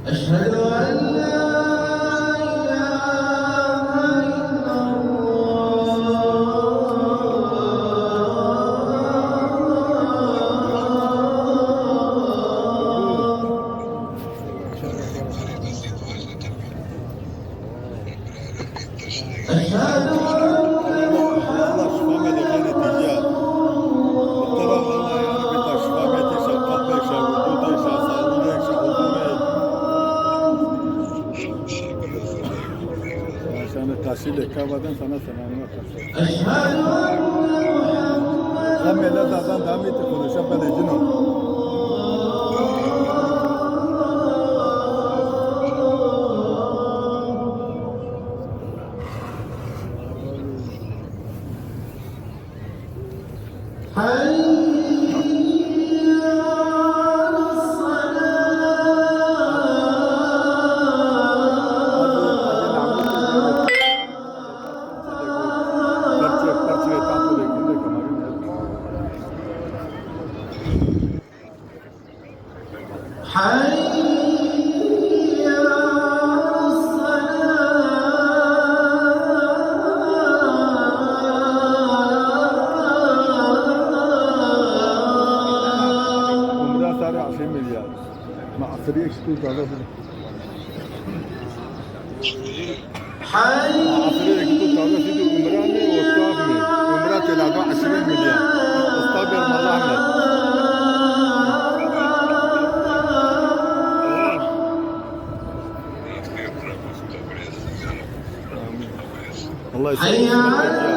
أشهد أن لا إله إلا الله أشهد Kasile kavadan sana selamlar karşı. أشهد أن Zamele zaten devam etti konuşan ben ecino. Asriye çıkıyor zaten. Asriye çıkıyor zaten. Şimdi umra ne o tuhaf ne? Umra telada 20 milyon. Istabir malahmet. Allah